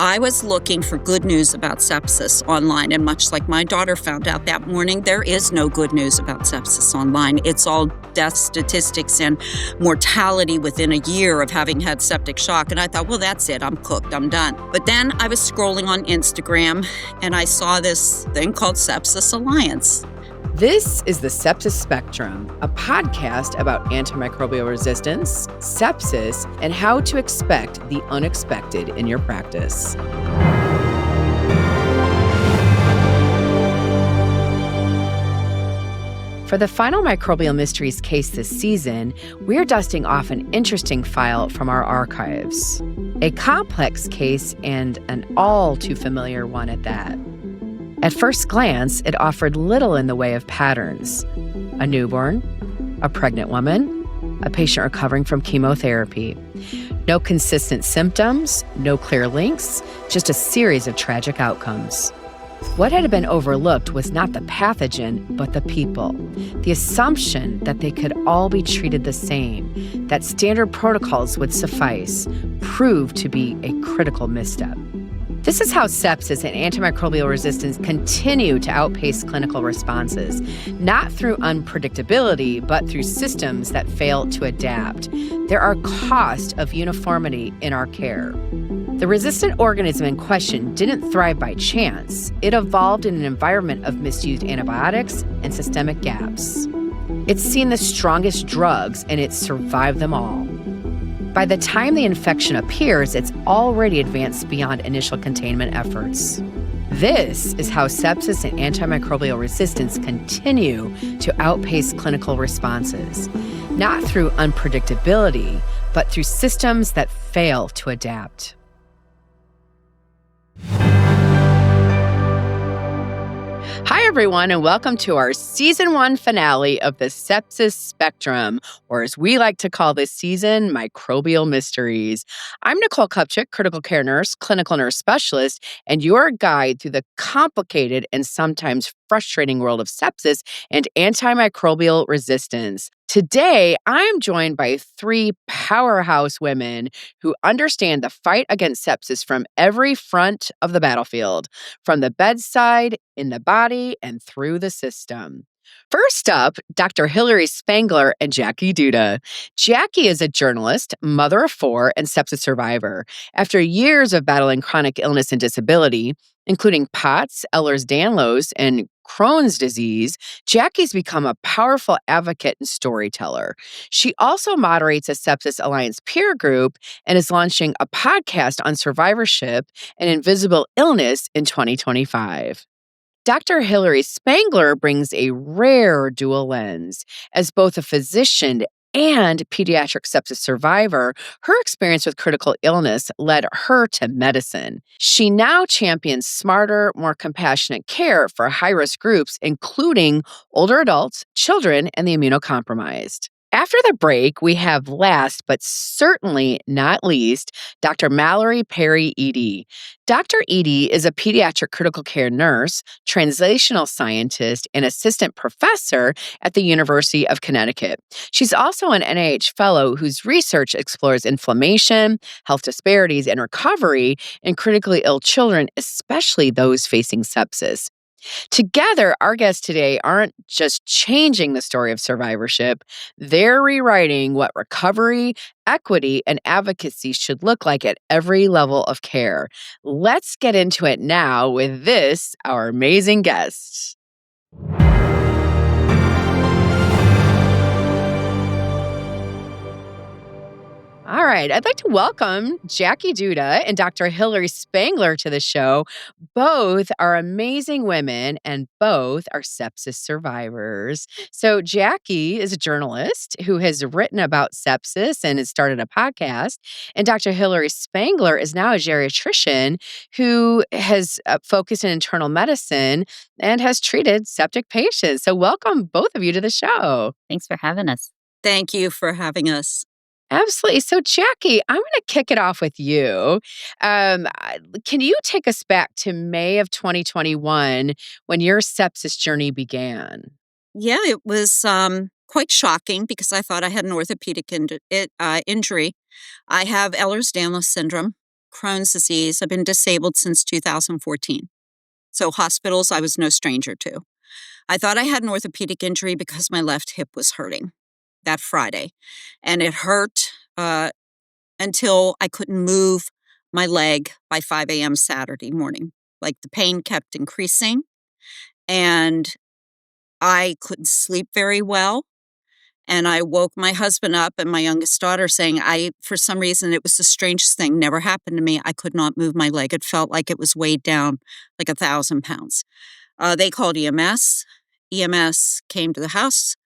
I was looking for good news about sepsis online, and much like my daughter found out that morning, there is no good news about sepsis online. It's all death statistics and mortality within a year of having had septic shock. And I thought, well, that's it. I'm cooked. I'm done. But then I was scrolling on Instagram, and I saw this thing called Sepsis Alliance. This is the Sepsis Spectrum, a podcast about antimicrobial resistance, sepsis, and how to expect the unexpected in your practice. For the final Microbial Mysteries case this season, we're dusting off an interesting file from our archives. A complex case and an all too familiar one at that. At first glance, it offered little in the way of patterns. A newborn, a pregnant woman, a patient recovering from chemotherapy. No consistent symptoms, no clear links, just a series of tragic outcomes. What had been overlooked was not the pathogen, but the people. The assumption that they could all be treated the same, that standard protocols would suffice, proved to be a critical misstep. This is how sepsis and antimicrobial resistance continue to outpace clinical responses, not through unpredictability, but through systems that fail to adapt. There are costs of uniformity in our care. The resistant organism in question didn't thrive by chance. It evolved in an environment of misused antibiotics and systemic gaps. It's seen the strongest drugs, and it's survived them all. By the time the infection appears, it's already advanced beyond initial containment efforts. This is how sepsis and antimicrobial resistance continue to outpace clinical responses, not through unpredictability, but through systems that fail to adapt. Hi, everyone, and welcome to our Season 1 finale of the Sepsis Spectrum, or as we like to call this season, Microbial Mysteries. I'm Nicole, critical care nurse, clinical nurse specialist, and your guide through the complicated and sometimes frustrating world of sepsis and antimicrobial resistance. Today, I'm joined by three powerhouse women who understand the fight against sepsis from every front of the battlefield, from the bedside, in the body, and through the system. First up, Dr. Hilary Spangler and Jackie Duda. Jackie is a journalist, mother of four, and sepsis survivor. After years of battling chronic illness and disability, including POTS, Ehlers-Danlos, and Crohn's disease, Jackie's become a powerful advocate and storyteller. She also moderates a Sepsis Alliance peer group and is launching a podcast on survivorship and invisible illness in 2025. Dr. Hilary Spangler brings a rare dual lens. As both a physician and pediatric sepsis survivor, her experience with critical illness led her to medicine. She now champions smarter, more compassionate care for high-risk groups, including older adults, children, and the immunocompromised. After the break, we have last but certainly not least, Dr. Mallory Perry-Eaddy. Dr. Eaddy is a pediatric critical care nurse, translational scientist, and assistant professor at the University of Connecticut. She's also an NIH fellow whose research explores inflammation, health disparities, and recovery in critically ill children, especially those facing sepsis. Together, our guests today aren't just changing the story of survivorship, they're rewriting what recovery, equity, and advocacy should look like at every level of care. Let's get into it now with this, our amazing guest. All right, I'd like to welcome Jackie Duda and Dr. Hilary Spangler to the show. Both are amazing women and both are sepsis survivors. So Jackie is a journalist who has written about sepsis and has started a podcast. And Dr. Hilary Spangler is now a geriatrician who has focused in internal medicine and has treated septic patients. So welcome both of you to the show. Thanks for having us. Thank you for having us. Absolutely. So, Jackie, I'm going to kick it off with you. Can you take us back to May of 2021 when your sepsis journey began? Yeah, it was quite shocking because I thought I had an orthopedic injury. I have Ehlers-Danlos syndrome. Crohn's disease. I've been disabled since 2014. So hospitals, I was no stranger to. I thought I had an orthopedic injury because my left hip was hurting that Friday. And it hurt until I couldn't move my leg by 5 a.m. Saturday morning. Like the pain kept increasing and I couldn't sleep very well. And I woke my husband up and my youngest daughter saying, for some reason, it was the strangest thing, never happened to me. I could not move my leg. It felt like it was weighed down like 1,000 pounds. They called EMS. EMS came to the house,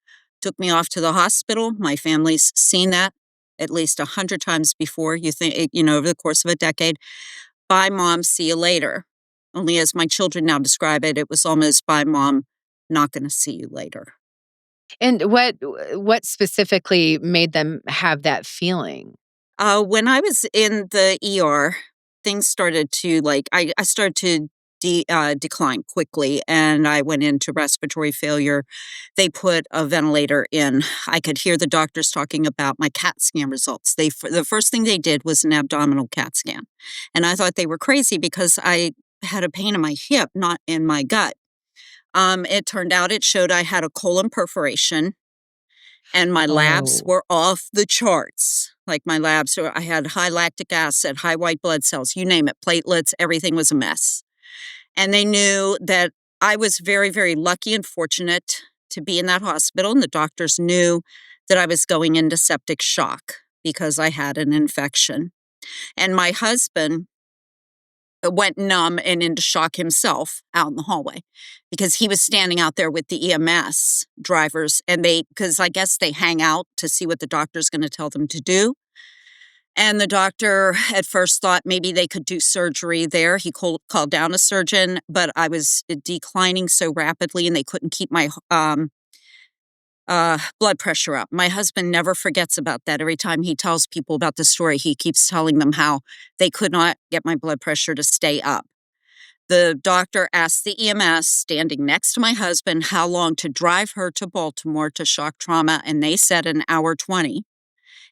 took me off to the hospital. My family's seen that at least 100 times before. You think, over the course of a decade. Bye, Mom, see you later. Only as my children now describe it, it was almost, bye, Mom, not going to see you later. And what specifically made them have that feeling? When I was in the ER, things started to I started to decline quickly, and I went into respiratory failure. They put a ventilator in. I could hear the doctors talking about my CAT scan results. The first thing they did was an abdominal CAT scan, and I thought they were crazy because I had a pain in my hip, not in my gut. It turned out it showed I had a colon perforation and my labs Oh, were off the charts. Like my labs, I had high lactic acid, high white blood cells, you name it, platelets, everything was a mess. And they knew that I was very, very lucky and fortunate to be in that hospital. And the doctors knew that I was going into septic shock because I had an infection. And my husband went numb and into shock himself out in the hallway because he was standing out there with the EMS drivers and because I guess they hang out to see what the doctor's going to tell them to do. And the doctor at first thought maybe they could do surgery there. He called down a surgeon, but I was declining so rapidly and they couldn't keep my blood pressure up. My husband never forgets about that. Every time he tells people about the story, he keeps telling them how they could not get my blood pressure to stay up. The doctor asked the EMS standing next to my husband how long to drive her to Baltimore to shock trauma, and they said an hour 20.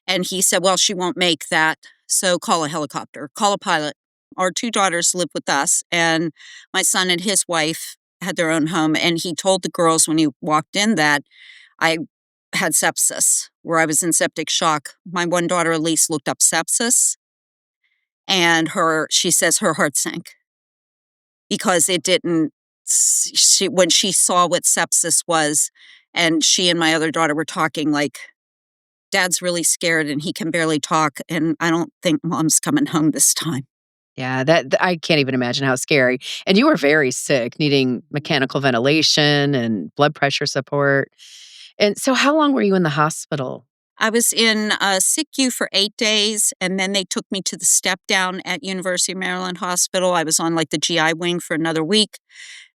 And he said, well, she won't make that, so call a helicopter, call a pilot. Our two daughters live with us, and my son and his wife had their own home, and he told the girls when he walked in that I had sepsis, where I was in septic shock. My one daughter, Elise, looked up sepsis, and she says her heart sank because it didn't, when she saw what sepsis was, and she and my other daughter were talking like, Dad's really scared and he can barely talk, and I don't think Mom's coming home this time. yeah, I can't even imagine how scary. And you were very sick, needing mechanical ventilation and blood pressure support. And so how long were you in the hospital? I was in SICU for 8 days, and then they took me to the step down at University of Maryland Hospital. I was on the GI wing for another week,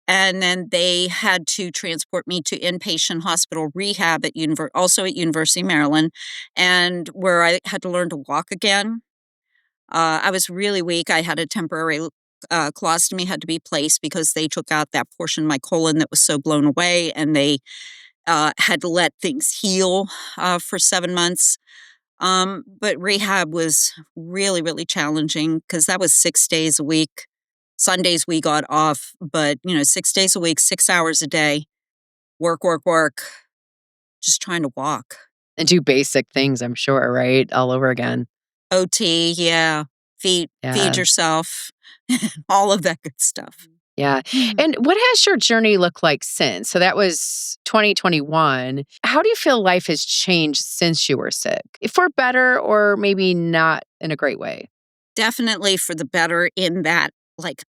and then they had to transport me to inpatient hospital rehab at also at University of Maryland, and where I had to learn to walk again. I was really weak. I had a temporary colostomy had to be placed because they took out that portion of my colon that was so blown away, and they had to let things heal for 7 months. But rehab was really, really challenging because that was 6 days a week. Sundays we got off, but 6 days a week, 6 hours a day, work, just trying to walk. And do basic things, I'm sure, right? All over again. OT, yeah. Feed Yeah. yourself, all of that good stuff. Yeah. And what has your journey looked like since? So that was 2021. How do you feel life has changed since you were sick? For better or maybe not in a great way? Definitely for the better in that,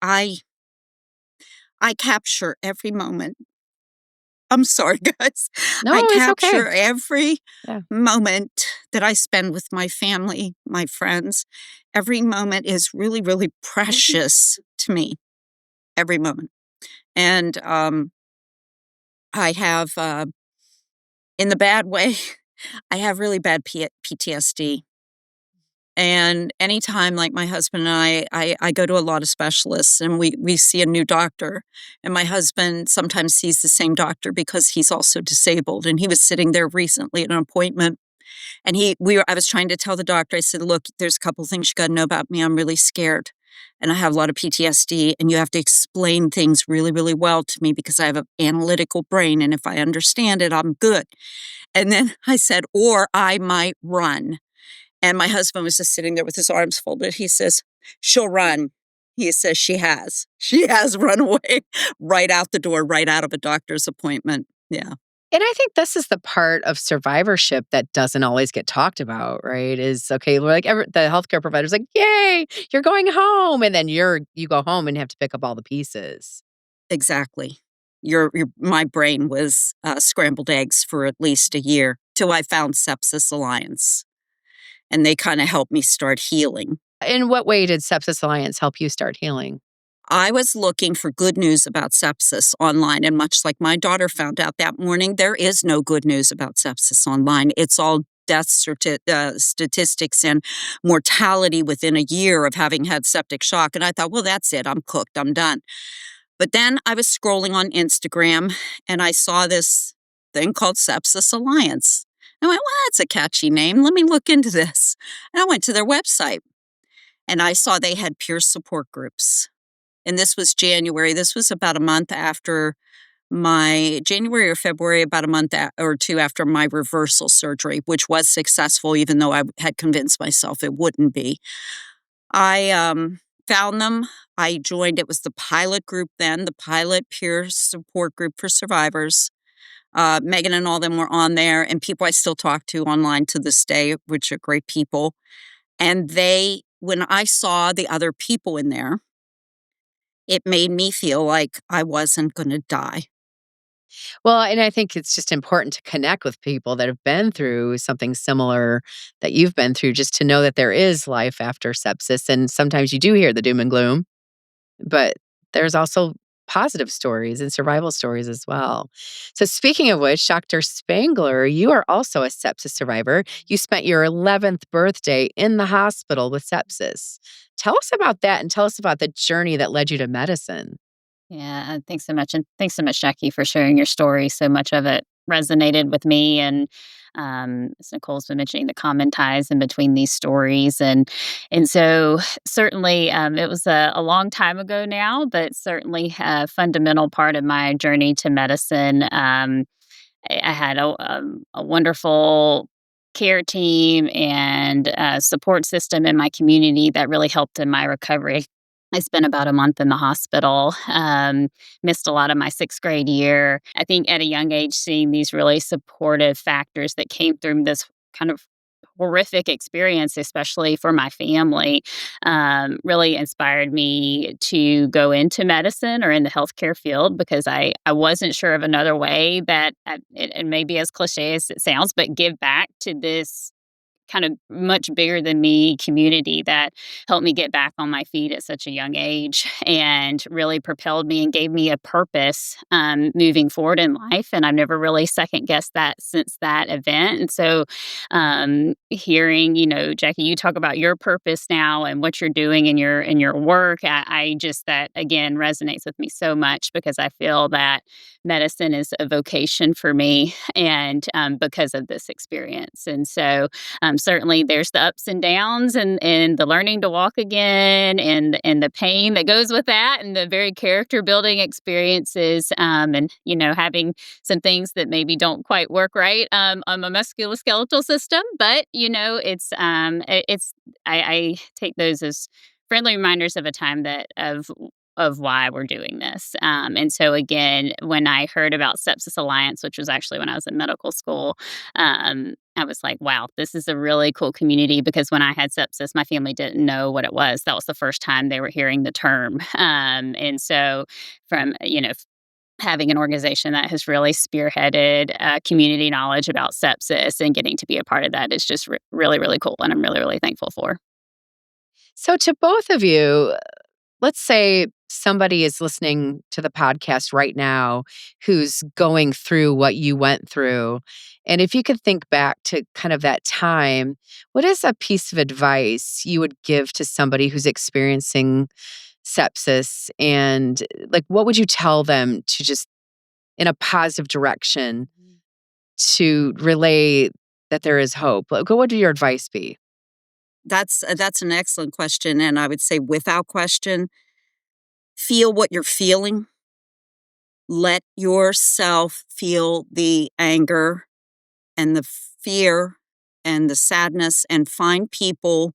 I capture every moment. I'm sorry, guys. No, I it's okay. capture every Yeah. moment that I spend with my family, my friends. Every moment is really, really precious to me. Every moment. And I have, in the bad way, I have really bad PTSD. And anytime, my husband and I go to a lot of specialists and we see a new doctor. And my husband sometimes sees the same doctor because he's also disabled. And he was sitting there recently at an appointment. And I was trying to tell the doctor, I said, look, there's a couple things you got to know about me. I'm really scared and I have a lot of PTSD, and you have to explain things really, really well to me because I have an analytical brain. And if I understand it, I'm good. And then I said, or I might run. And my husband was just sitting there with his arms folded. He says, she'll run. He says she has. She has run away right out the door, right out of a doctor's appointment. Yeah. And I think this is the part of survivorship that doesn't always get talked about, right? Is okay, we're like the healthcare provider's like, "Yay, you're going home," and then you go home and have to pick up all the pieces. Exactly. My brain was scrambled eggs for at least a year till I found Sepsis Alliance, and they kind of helped me start healing. In what way did Sepsis Alliance help you start healing? I was looking for good news about sepsis online, and much like my daughter found out that morning, there is no good news about sepsis online. It's all statistics and mortality within a year of having had septic shock. And I thought, well, that's it. I'm cooked. I'm done. But then I was scrolling on Instagram and I saw this thing called Sepsis Alliance. I went, well, that's a catchy name. Let me look into this. And I went to their website and I saw they had peer support groups. And this was January. This was about a month after my January or February, about a month or two after my reversal surgery, which was successful, even though I had convinced myself it wouldn't be. I found them. I joined. It was the pilot group then, the pilot peer support group for survivors. Megan and all them were on there, and people I still talk to online to this day, which are great people. And when I saw the other people in there, it made me feel like I wasn't going to die. Well, and I think it's just important to connect with people that have been through something similar that you've been through, just to know that there is life after sepsis. And sometimes you do hear the doom and gloom, but there's also positive stories and survival stories as well. So, speaking of which, Dr. Spangler, you are also a sepsis survivor. You spent your 11th birthday in the hospital with sepsis. Tell us about that and tell us about the journey that led you to medicine. Yeah, thanks so much. And thanks so much, Jackie, for sharing your story. So much of it resonated with me. And as Nicole's been mentioning, the common ties in between these stories. And so certainly it was a long time ago now, but certainly a fundamental part of my journey to medicine. I had a wonderful care team and support system in my community that really helped in my recovery. I spent about a month in the hospital, missed a lot of my sixth grade year. I think at a young age, seeing these really supportive factors that came through this kind of horrific experience, especially for my family, really inspired me to go into medicine or in the healthcare field because I wasn't sure of another way that, and maybe as cliche as it sounds, but give back to this kind of much bigger than me community that helped me get back on my feet at such a young age and really propelled me and gave me a purpose moving forward in life. And I've never really second guessed that since that event. And so hearing, Jackie, you talk about your purpose now and what you're doing in your work, I just, that again resonates with me so much because I feel that medicine is a vocation for me and because of this experience. And so certainly there's the ups and downs and the learning to walk again and the pain that goes with that and the very character building experiences and having some things that maybe don't quite work right on my musculoskeletal system, but I take those as friendly reminders of a time that of why we're doing this. And so again, when I heard about Sepsis Alliance, which was actually when I was in medical school, I was like, wow, this is a really cool community because when I had sepsis, my family didn't know what it was. That was the first time they were hearing the term. And so from, having an organization that has really spearheaded community knowledge about sepsis and getting to be a part of that is just really, really cool. And I'm really, really thankful for. So, to both of you, let's say somebody is listening to the podcast right now who's going through what you went through. And if you could think back to kind of that time, what is a piece of advice you would give to somebody who's experiencing sepsis? And what would you tell them to just in a positive direction to relay that there is hope? Like, what would your advice be? That's an excellent question, and I would say without question, feel what you're feeling. Let yourself feel the anger and the fear and the sadness, and find people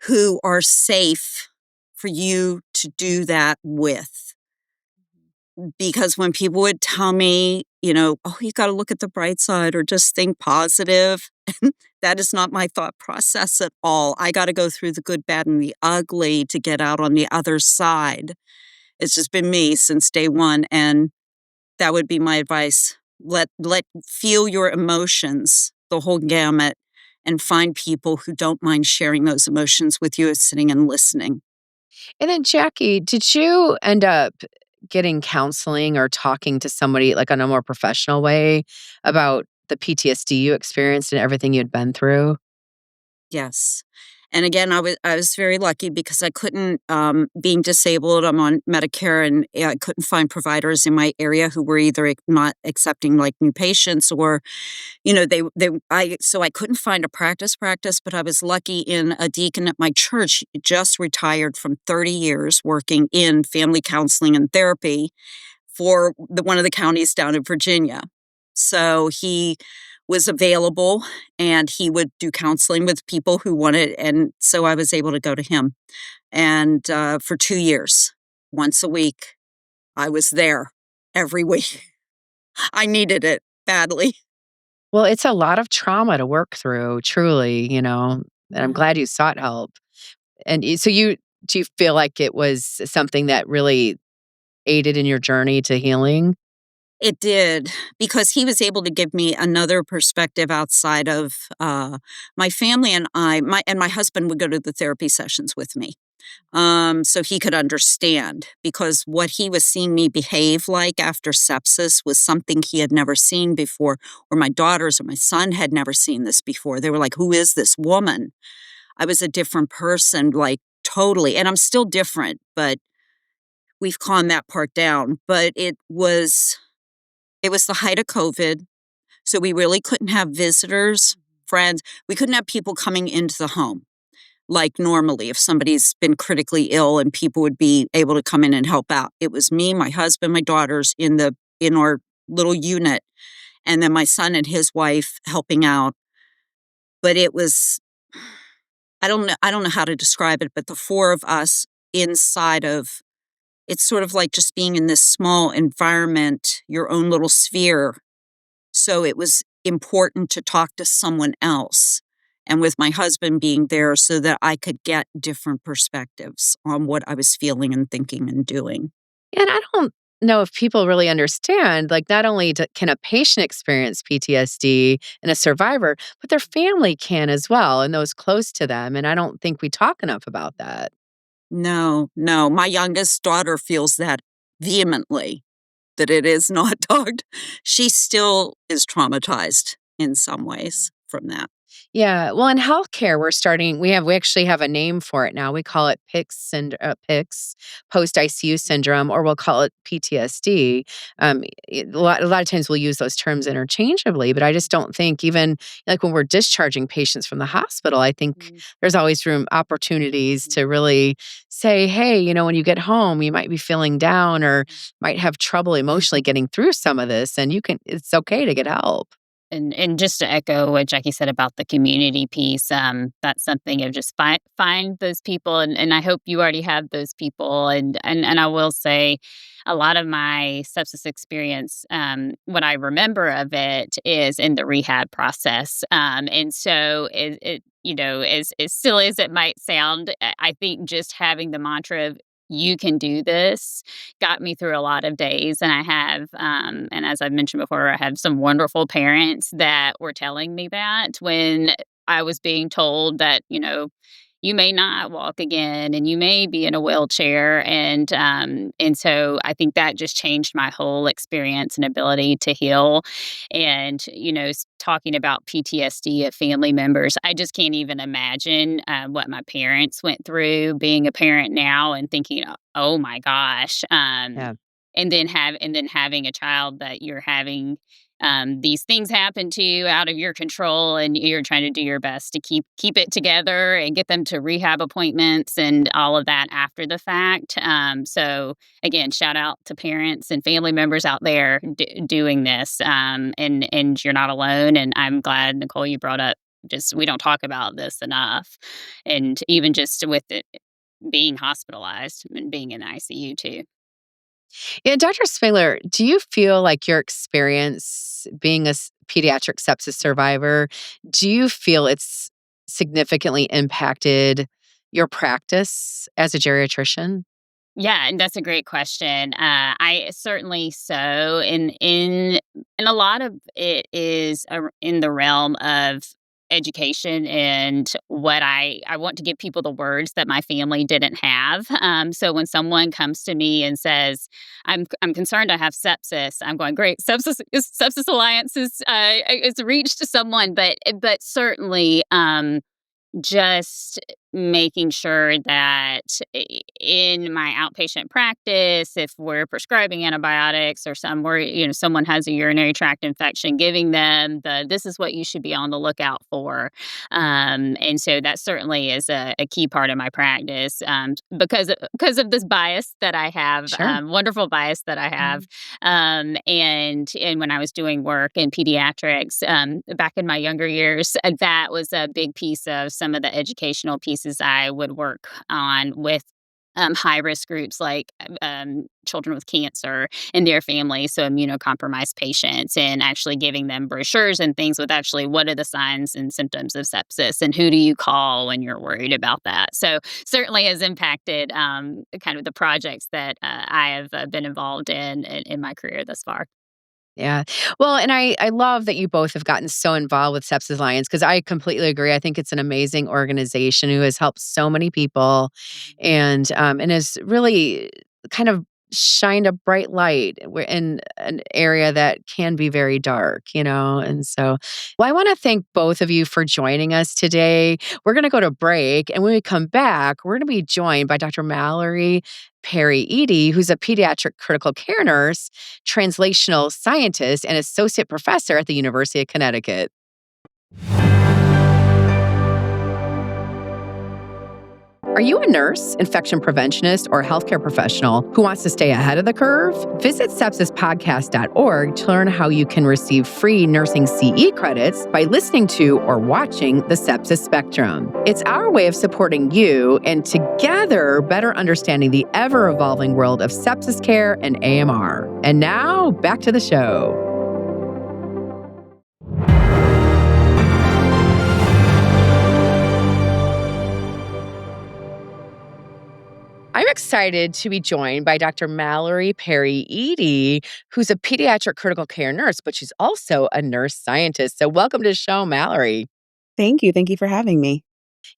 who are safe for you to do that with. Because when people would tell me, "Oh, you gotta look at the bright side or just think positive," that is not my thought process at all. I gotta go through the good, bad, and the ugly to get out on the other side. It's just been me since day one, and that would be my advice. Let feel your emotions, the whole gamut, and find people who don't mind sharing those emotions with you, sitting and listening. And then, Jackie, did you end up getting counseling or talking to somebody like on a more professional way about the PTSD you experienced and everything you'd been through? Yes. And again, I was very lucky because I couldn't, being disabled, I'm on Medicare, and I couldn't find providers in my area who were either not accepting like new patients, or, so I couldn't find a practice, but I was lucky in a deacon at my church, just retired from 30 years working in family counseling and therapy for one of the counties down in Virginia. So he was available, and he would do counseling with people who wanted, and so I was able to go to him. And for 2 years, once a week, I was there every week. I needed it badly. Well, it's a lot of trauma to work through, truly, and I'm Yeah. glad you sought help. And so do you feel like it was something that really aided in your journey to healing? It did, because he was able to give me another perspective outside of my family, and my husband would go to the therapy sessions with me. So he could understand, because what he was seeing me behave like after sepsis was something he had never seen before, or my daughters or my son had never seen this before. They were like, "Who is this woman?" I was a different person, like totally, and I'm still different, but we've calmed that part down. But it was the height of COVID, so we really couldn't have visitors, friends. We couldn't have people coming into the home like normally if somebody's been critically ill and people would be able to come in and help out. It was me, my husband, my daughters in our little unit, and then my son and his wife helping out. But it was, I don't know how to describe it, but the four of us inside of, it's sort of like just being in this small environment, your own little sphere. So it was important to talk to someone else, and with my husband being there so that I could get different perspectives on what I was feeling and thinking and doing. And I don't know if people really understand, like, not only can a patient experience PTSD and a survivor, but their family can as well, and those close to them. And I don't think we talk enough about that. No, no, my youngest daughter feels that vehemently, that it is not talked. She still is traumatized in some ways from that. Yeah, well, in healthcare, we actually have a name for it now. We call it PICS, post ICU syndrome, or we'll call it PTSD. A lot of times we'll use those terms interchangeably, but I just don't think, even like when we're discharging patients from the hospital, I think there's always opportunities to really say, hey, when you get home, you might be feeling down or might have trouble emotionally getting through some of this, and it's okay to get help. And just to echo what Jackie said about the community piece, that's something of just find those people, and I hope you already have those people. And I will say, a lot of my sepsis experience, what I remember of it is in the rehab process. And so as silly as it might sound, I think just having the mantra of "you can do this" got me through a lot of days. And I have, and as I've mentioned before, I have some wonderful parents that were telling me that when I was being told that, you may not walk again and you may be in a wheelchair. And so I think that just changed my whole experience and ability to heal. And, talking about PTSD of family members, I just can't even imagine what my parents went through being a parent now and thinking, oh my gosh. Yeah. And then having a child that you're having these things happen to you out of your control, and you're trying to do your best to keep it together and get them to rehab appointments and all of that after the fact. So again, shout out to parents and family members out there doing this, and you're not alone. And I'm glad, Nicole, you brought up, just we don't talk about this enough, and even just with it being hospitalized and being in the ICU too. Yeah, Dr. Spangler, do you feel like your experience being a pediatric sepsis survivor, do you feel it's significantly impacted your practice as a geriatrician? Yeah, and that's a great question. I certainly so, and a lot of it is in the realm of education and what I want to give people the words that my family didn't have. So when someone comes to me and says, I'm concerned I have sepsis," I'm going, great. Sepsis Alliance is reached someone, but certainly. Just making sure that in my outpatient practice, if we're prescribing antibiotics or someone has a urinary tract infection, giving them this is what you should be on the lookout for. And so that certainly is a key part of my practice, because of this bias that I have, Sure. wonderful bias that I have. And when I was doing work in pediatrics, back in my younger years, that was a big piece of some of the educational pieces I would work on with high risk groups like children with cancer and their families, so immunocompromised patients, and actually giving them brochures and things with actually what are the signs and symptoms of sepsis and who do you call when you're worried about that. So certainly has impacted kind of the projects that I have been involved in my career thus far. Yeah. Well, and I love that you both have gotten so involved with Sepsis Alliance because I completely agree. I think it's an amazing organization who has helped so many people and has really kind of shined a bright light in an area that can be very dark, you know? And so, well, I want to thank both of you for joining us today. We're going to go to break. And when we come back, we're going to be joined by Dr. Mallory Perry-Eaddy, who's a pediatric critical care nurse, translational scientist, and associate professor at the University of Connecticut. Are you a nurse, infection preventionist, or healthcare professional who wants to stay ahead of the curve? Visit sepsispodcast.org to learn how you can receive free nursing CE credits by listening to or watching the Sepsis Spectrum. It's our way of supporting you and together better understanding the ever-evolving world of sepsis care and AMR. And now, back to the show. I'm excited to be joined by Dr. Mallory Perry-Eaddy, who's a pediatric critical care nurse, but she's also a nurse scientist. So welcome to the show, Mallory. Thank you. Thank you for having me.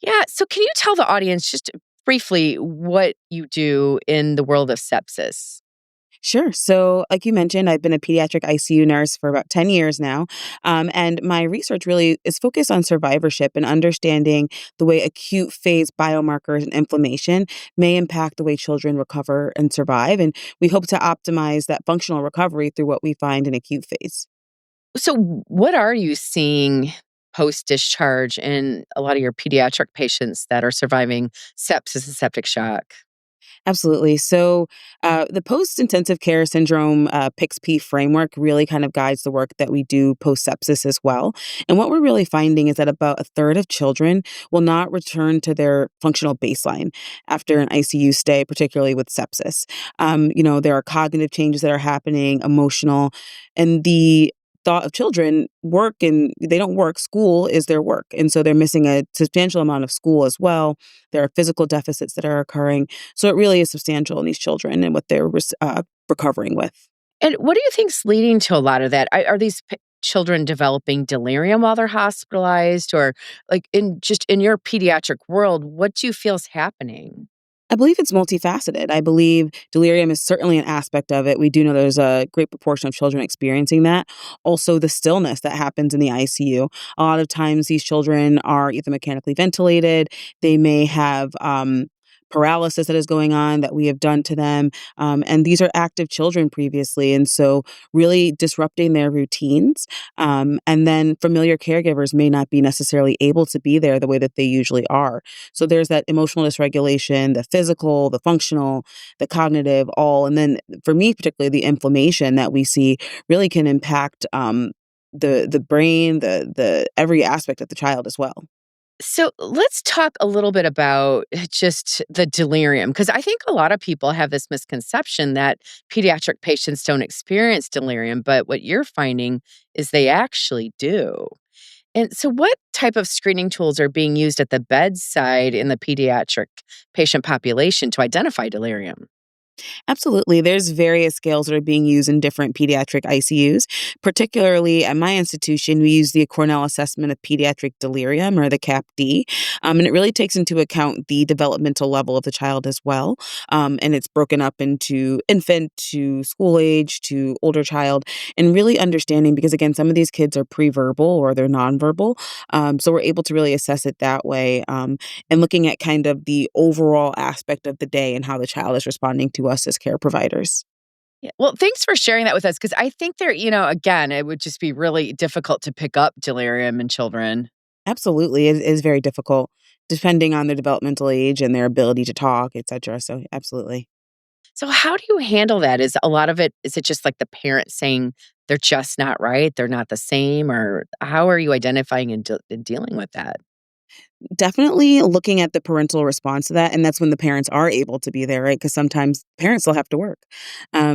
Yeah, so can you tell the audience just briefly what you do in the world of sepsis? Sure. So, like you mentioned, I've been a pediatric ICU nurse for about 10 years now. And my research really is focused on survivorship and understanding the way acute phase biomarkers and inflammation may impact the way children recover and survive. And we hope to optimize that functional recovery through what we find in acute phase. So what are you seeing post-discharge in a lot of your pediatric patients that are surviving sepsis and septic shock? Absolutely. So, the post intensive care syndrome PICS-P framework really kind of guides the work that we do post sepsis as well. And what we're really finding is that about a third of children will not return to their functional baseline after an ICU stay, particularly with sepsis. There are cognitive changes that are happening, emotional, and the thought of children work and they don't work. School is their work. And so they're missing a substantial amount of school as well. There are physical deficits that are occurring. So it really is substantial in these children and what they're recovering with. And what do you think's leading to a lot of that? Are these children developing delirium while they're hospitalized, or like in your pediatric world, what do you feel is happening? I believe it's multifaceted. I believe delirium is certainly an aspect of it. We do know there's a great proportion of children experiencing that. Also, the stillness that happens in the ICU. A lot of times, these children are either mechanically ventilated, they may have paralysis that is going on that we have done to them. And these are active children previously. And so really disrupting their routines. And then familiar caregivers may not be necessarily able to be there the way that they usually are. So there's that emotional dysregulation, the physical, the functional, the cognitive, all. And then for me, particularly the inflammation that we see really can impact the brain, the every aspect of the child as well. So let's talk a little bit about just the delirium, because I think a lot of people have this misconception that pediatric patients don't experience delirium, but what you're finding is they actually do. And so, what type of screening tools are being used at the bedside in the pediatric patient population to identify delirium? Absolutely. There's various scales that are being used in different pediatric ICUs. Particularly at my institution, we use the Cornell Assessment of Pediatric Delirium, or the CAPD. And it really takes into account the developmental level of the child as well. And it's broken up into infant to school age to older child, and really understanding, because again, some of these kids are pre-verbal or they're nonverbal. So we're able to really assess it that way. And looking at kind of the overall aspect of the day and how the child is responding to us as care providers. Yeah. Well, thanks for sharing that with us, because I think again, it would just be really difficult to pick up delirium in children. Absolutely, it is very difficult depending on their developmental age and their ability to talk, et cetera. So absolutely. So, how do you handle that? Is a lot of it, is it just like the parent saying they're just not right? They're not the same? Or how are you identifying and dealing with that? Definitely looking at the parental response to that, and that's when the parents are able to be there, right? Because sometimes parents still have to work.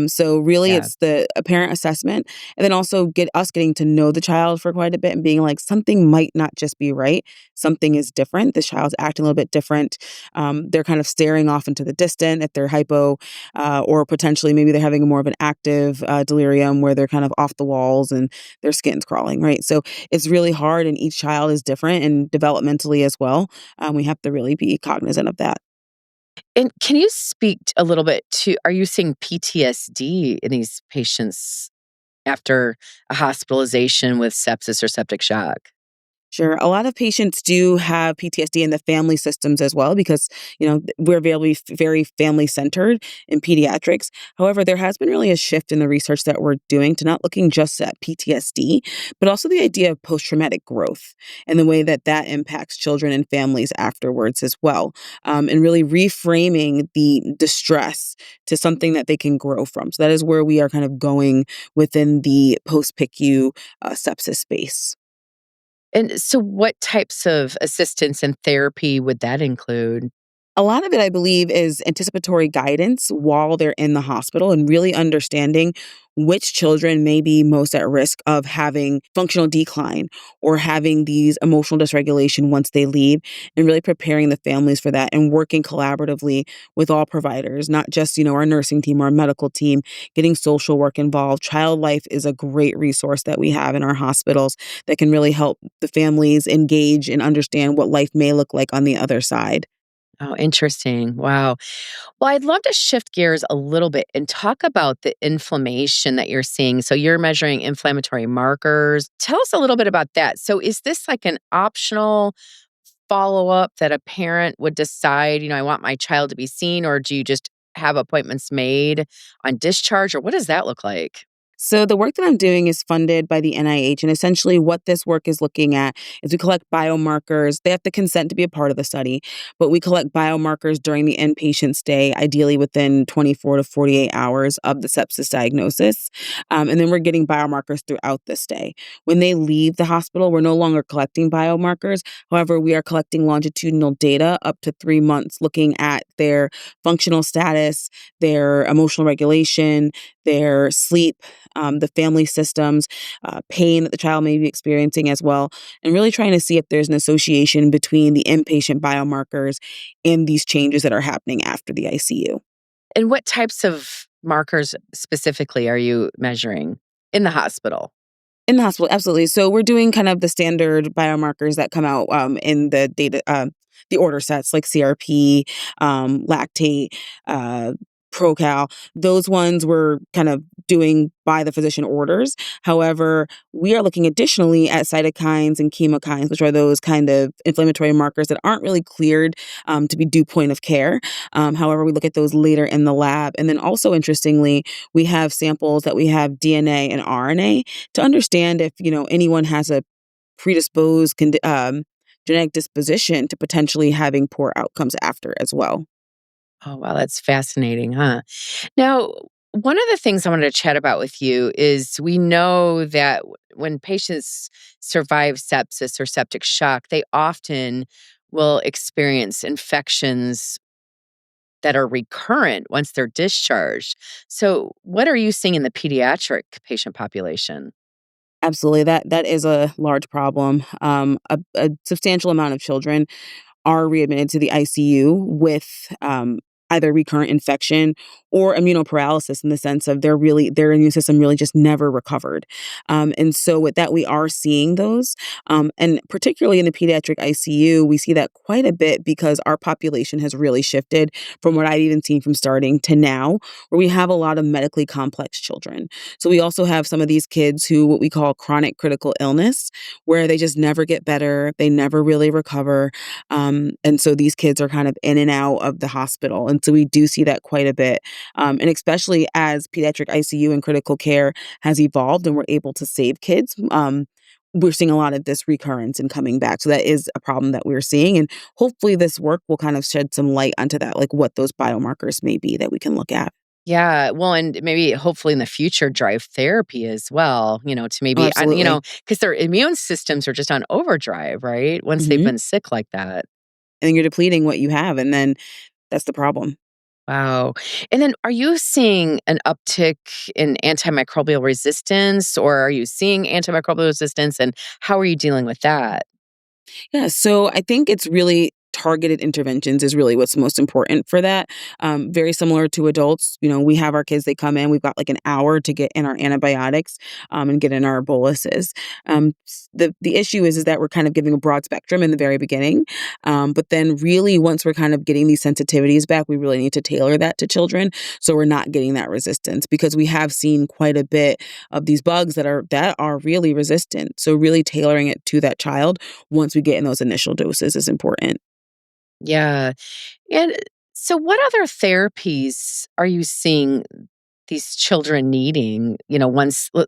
So really, Yeah. it's a parent assessment, and then also getting to know the child for quite a bit and being like, something might not just be right. Something is different. This child's acting a little bit different. They're kind of staring off into the distant if they're hypo, or potentially maybe they're having more of an active delirium where they're kind of off the walls and their skin's crawling, right? So it's really hard, and each child is different and developmentally as well. We have to really be cognizant of that. And can you speak a little bit to, are you seeing PTSD in these patients after a hospitalization with sepsis or septic shock? Sure. A lot of patients do have PTSD in the family systems as well because, we're very family centered in pediatrics. However, there has been really a shift in the research that we're doing to not looking just at PTSD, but also the idea of post traumatic growth and the way that that impacts children and families afterwards as well. And really reframing the distress to something that they can grow from. So that is where we are kind of going within the post PICU sepsis space. And so, what types of assistance and therapy would that include? A lot of it, I believe, is anticipatory guidance while they're in the hospital and really understanding which children may be most at risk of having functional decline or having these emotional dysregulation once they leave, and really preparing the families for that and working collaboratively with all providers, not just, our nursing team or our medical team, getting social work involved. Child Life is a great resource that we have in our hospitals that can really help the families engage and understand what life may look like on the other side. Oh, interesting. Wow. Well, I'd love to shift gears a little bit and talk about the inflammation that you're seeing. So, you're measuring inflammatory markers. Tell us a little bit about that. So, is this like an optional follow up that a parent would decide, I want my child to be seen, or do you just have appointments made on discharge, or what does that look like? So the work that I'm doing is funded by the NIH, and essentially what this work is looking at is we collect biomarkers. They have to consent to be a part of the study, but we collect biomarkers during the inpatient stay, ideally within 24 to 48 hours of the sepsis diagnosis. And then we're getting biomarkers throughout the stay. When they leave the hospital, we're no longer collecting biomarkers. However, we are collecting longitudinal data up to 3 months, looking at their functional status, their emotional regulation, their sleep, the family systems, pain that the child may be experiencing as well, and really trying to see if there's an association between the inpatient biomarkers and these changes that are happening after the ICU. And what types of markers specifically are you measuring in the hospital? In the hospital, absolutely. So we're doing kind of the standard biomarkers that come out in the data, the order sets like CRP, lactate, Procal, those ones we're kind of doing by the physician orders. However, we are looking additionally at cytokines and chemokines, which are those kind of inflammatory markers that aren't really cleared to be due point of care. However, we look at those later in the lab. And then also, interestingly, we have samples that we have DNA and RNA to understand if, anyone has a predisposed genetic disposition to potentially having poor outcomes after as well. Oh, wow, that's fascinating, huh? Now, one of the things I wanted to chat about with you is we know that when patients survive sepsis or septic shock, they often will experience infections that are recurrent once they're discharged. So, what are you seeing in the pediatric patient population? Absolutely, that is a large problem. A substantial amount of children are readmitted to the ICU with either recurrent infection or immunoparalysis in the sense of their immune system really just never recovered. And so with that, we are seeing those. And particularly in the pediatric ICU, we see that quite a bit because our population has really shifted from what I've even seen from starting to now, where we have a lot of medically complex children. So we also have some of these kids who what we call chronic critical illness, where they just never get better, they never really recover. And so these kids are kind of in and out of the hospital. And so we do see that quite a bit. And especially as pediatric ICU and critical care has evolved and we're able to save kids, we're seeing a lot of this recurrence and coming back. So that is a problem that we're seeing. And hopefully this work will kind of shed some light onto that, like what those biomarkers may be that we can look at. Yeah, well, and maybe hopefully in the future drive therapy as well, to Oh, maybe, absolutely. because their immune systems are just on overdrive, right? Once they've Hmm. been sick like that. And you're depleting what you have. And then that's the problem. Wow. And then are you seeing an uptick in antimicrobial resistance or are you seeing antimicrobial resistance and how are you dealing with that? Yeah, so I think it's really targeted interventions is really what's most important for that. Very similar to adults, we have our kids, they come in, we've got like an hour to get in our antibiotics and get in our boluses. The issue is that we're kind of giving a broad spectrum in the very beginning, but then really once we're kind of getting these sensitivities back, we really need to tailor that to children so we're not getting that resistance because we have seen quite a bit of these bugs that are really resistant. So really tailoring it to that child once we get in those initial doses is important. Yeah. And so what other therapies are you seeing these children needing,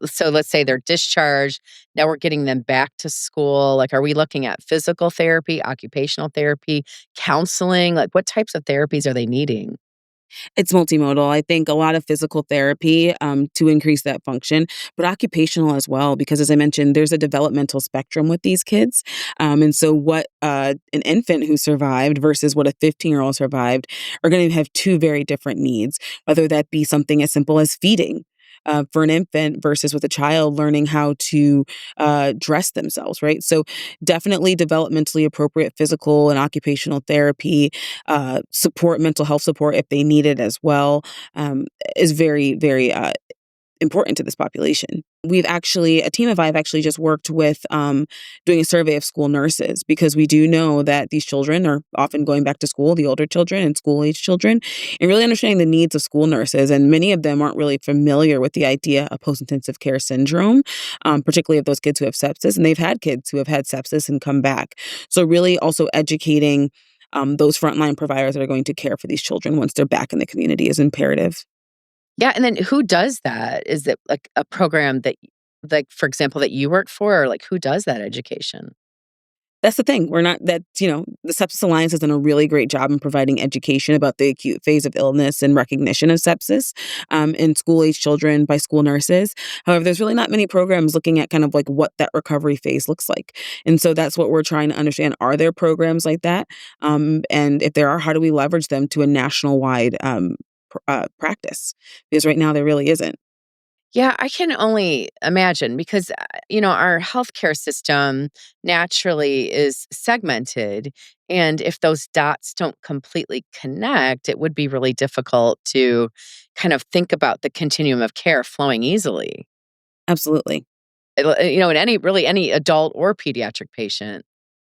so let's say they're discharged, now we're getting them back to school. Like, are we looking at physical therapy, occupational therapy, counseling? Like, what types of therapies are they needing? It's multimodal. I think a lot of physical therapy to increase that function, but occupational as well, because as I mentioned, there's a developmental spectrum with these kids. And so, what an infant who survived versus what a 15-year-old survived are going to have two very different needs, whether that be something as simple as feeding. For an infant versus with a child learning how to dress themselves, right? So, definitely developmentally appropriate physical and occupational therapy support, mental health support if they need it as well, is very, very important to this population. A team of five actually just worked with doing a survey of school nurses because we do know that these children are often going back to school, the older children and school age children, and really understanding the needs of school nurses. And many of them aren't really familiar with the idea of post intensive care syndrome, particularly of those kids who have sepsis. And they've had kids who have had sepsis and come back. So, really also educating those frontline providers that are going to care for these children once they're back in the community is imperative. Yeah, and then who does that? Is it like a program that like, for example, that you work for, or like who does that education? That's the thing. We're not that, the Sepsis Alliance has done a really great job in providing education about the acute phase of illness and recognition of sepsis in school age children by school nurses. However, there's really not many programs looking at kind of like what that recovery phase looks like. And so that's what we're trying to understand. Are there programs like that? And if there are, how do we leverage them to a national wide practice? Because right now there really isn't. Yeah, I can only imagine because, our healthcare system naturally is segmented. And if those dots don't completely connect, it would be really difficult to kind of think about the continuum of care flowing easily. Absolutely. In any adult or pediatric patient.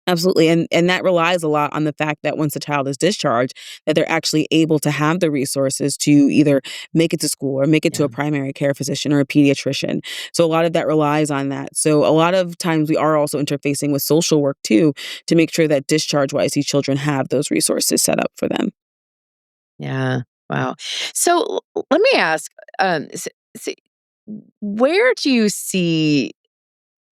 Absolutely. And that relies a lot on the fact that once a child is discharged, that they're actually able to have the resources to either make it to school or make it to Yeah. a primary care physician or a pediatrician. So a lot of that relies on that. So a lot of times we are also interfacing with social work too to make sure that discharge-wise these children have those resources set up for them. Yeah. Wow. So let me ask, where do you see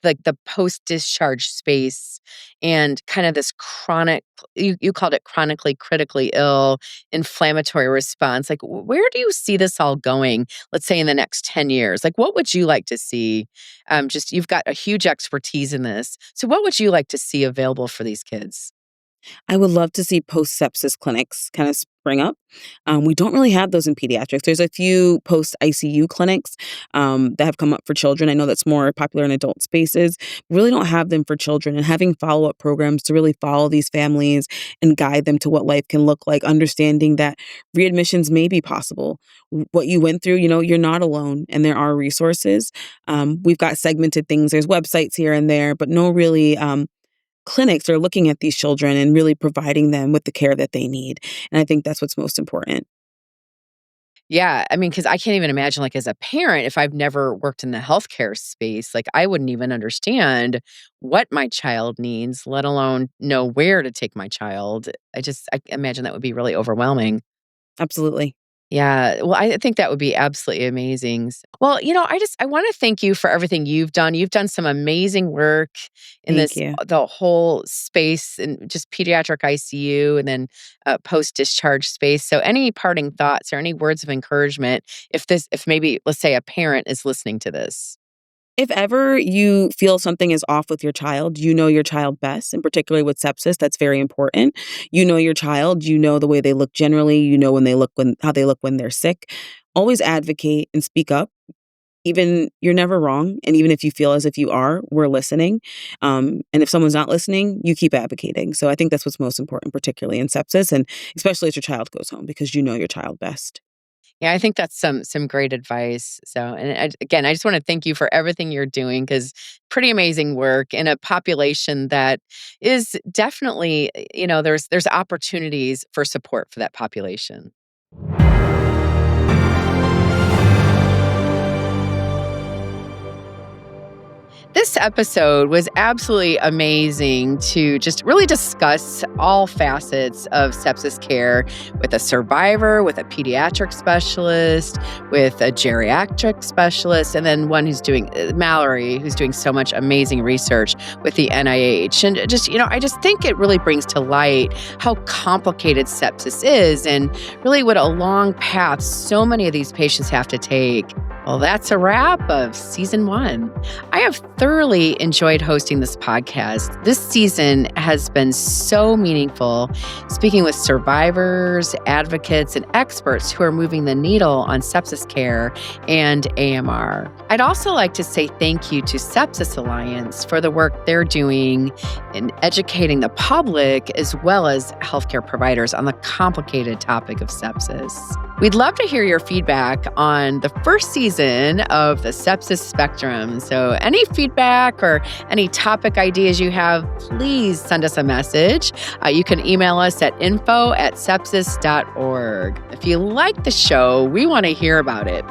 like the post-discharge space and kind of this chronic, you called it chronically critically ill inflammatory response? Like where do you see this all going, let's say in the next 10 years? Like what would you like to see? Just you've got a huge expertise in this. So what would you like to see available for these kids? I would love to see post-sepsis clinics kind of spring up. We don't really have those in pediatrics. There's a few post-ICU clinics that have come up for children. I know that's more popular in adult spaces. We really don't have them for children, and having follow-up programs to really follow these families and guide them to what life can look like, understanding that readmissions may be possible. What you went through, you're not alone, and there are resources. We've got segmented things. There's websites here and there, but no really clinics are looking at these children and really providing them with the care that they need. And I think that's what's most important. Yeah, I mean, because I can't even imagine, like, as a parent, if I've never worked in the healthcare space, like, I wouldn't even understand what my child needs, let alone know where to take my child. I imagine that would be really overwhelming. Absolutely. Yeah, well, I think that would be absolutely amazing. Well, I want to thank you for everything you've done. You've done some amazing work in Thank you. the whole space and just pediatric ICU and then post-discharge space. So any parting thoughts or any words of encouragement if maybe, let's say a parent is listening to this? If ever you feel something is off with your child, you know your child best, and particularly with sepsis, that's very important. You know your child, you know the way they look generally, you know how they look when they're sick. Always advocate and speak up. Even you're never wrong, and even if you feel as if you are, we're listening. And if someone's not listening, you keep advocating. So I think that's what's most important, particularly in sepsis, and especially as your child goes home, because you know your child best. Yeah, I think that's some great advice. So, and again, I just want to thank you for everything you're doing because pretty amazing work in a population that is definitely, there's opportunities for support for that population. This episode was absolutely amazing to just really discuss all facets of sepsis care with a survivor, with a pediatric specialist, with a geriatric specialist, and then one who's doing, Mallory, who's doing so much amazing research with the NIH. And just, I just think it really brings to light how complicated sepsis is and really what a long path so many of these patients have to take. Well, that's a wrap of season 1. I have thoroughly enjoyed hosting this podcast. This season has been so meaningful, speaking with survivors, advocates, and experts who are moving the needle on sepsis care and AMR. I'd also like to say thank you to Sepsis Alliance for the work they're doing in educating the public as well as healthcare providers on the complicated topic of sepsis. We'd love to hear your feedback on the first season of the Sepsis Spectrum. So any feedback or any topic ideas you have, please send us a message. You can email us at info@sepsis.org. If you like the show, we want to hear about it.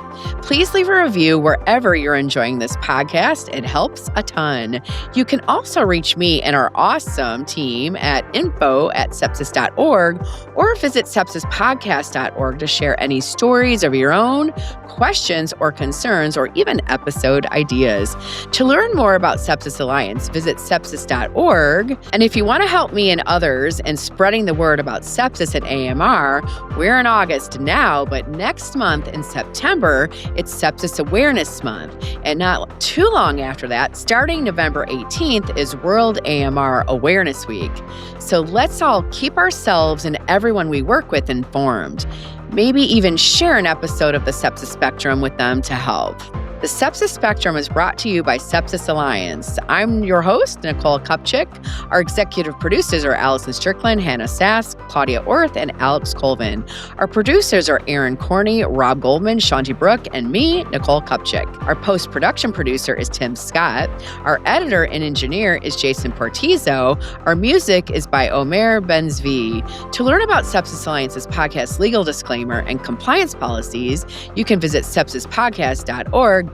Please leave a review wherever you're enjoying this podcast. It helps a ton. You can also reach me and our awesome team at info@sepsis.org or visit sepsispodcast.org to share any stories of your own, questions or concerns, or even episode ideas. To learn more about Sepsis Alliance, visit sepsis.org. And if you want to help me and others in spreading the word about sepsis and AMR, we're in August now, but next month in September, it's Sepsis Awareness Month. And not too long after that, starting November 18th, is World AMR Awareness Week. So let's all keep ourselves and everyone we work with informed. Maybe even share an episode of the Sepsis Spectrum with them to help. The Sepsis Spectrum is brought to you by Sepsis Alliance. I'm your host, Nicole Kupchik. Our executive producers are Allison Strickland, Hannah Sass, Claudia Orth, and Alex Colvin. Our producers are Aaron Corney, Rob Goldman, Shanti Brooke, and me, Nicole Kupchik. Our post-production producer is Tim Scott. Our editor and engineer is Jason Portizo. Our music is by Omer Benzvi. To learn about Sepsis Alliance's podcast legal disclaimer and compliance policies, you can visit sepsispodcast.org/disclaimers.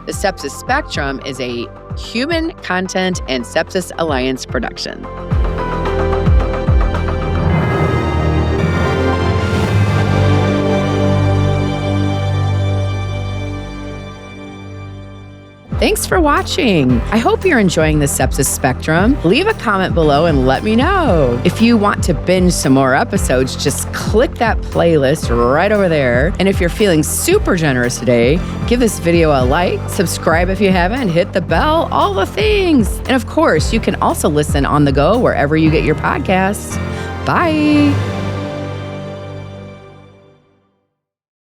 The Sepsis Spectrum is a Human Content and Sepsis Alliance production. Thanks for watching. I hope you're enjoying the Sepsis Spectrum. Leave a comment below and let me know. If you want to binge some more episodes, just click that playlist right over there. And if you're feeling super generous today, give this video a like, subscribe if you haven't, hit the bell, all the things. And of course, you can also listen on the go wherever you get your podcasts. Bye.